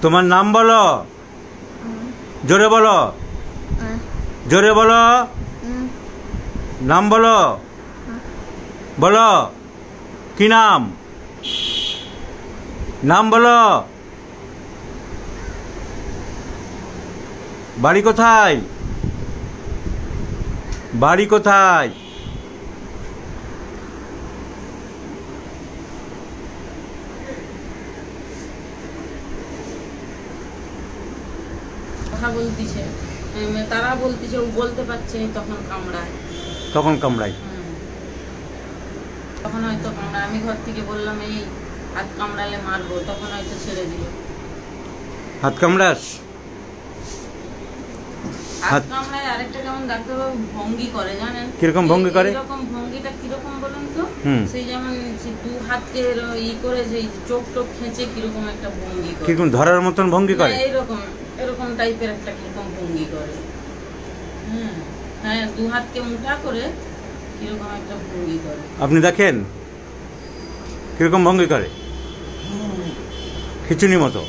তোমার নাম বলো, জোরে বলো, জোরে বলো, নাম বলো, বলো কি নাম, নাম বলো, বাড়ি কোথায়, বাড়ি কোথায়? কথা বলতিছে, তারা বলতিছে, ও বলতে পারছে, তখন কামড়ায়, তখন কামড়ায়, তখন হয়তো কামড়ায়। আমি ঘর থেকে বললাম এই হাত কামড়ালে মারবো, তখন হয়তো ছেড়ে দিল। হাত কামড়াস? হাত কামড়ায়। আরেকটা কেমন ডাক্তারবাবু ভঙ্গি করে জানেন? কিরকম ভঙ্গি করে? এরকম ভঙ্গিটা কিরকম বলুন তো? সেই যেমন দু হাতকে ই করে যে চোখ টোক খেঁচে কিরকম একটা ভঙ্গি করে, কিরকম ধরার মতন ভঙ্গি করে, এরকম এরকম টাইপের একটা কিরকম ভঙ্গি করে। হ্যাঁ, দু হাতকে উল্টা করে কিরকম একটা ভঙ্গি করে। আপনি দেখেন কিরকম ভঙ্গি করে, খিচুনি মতো।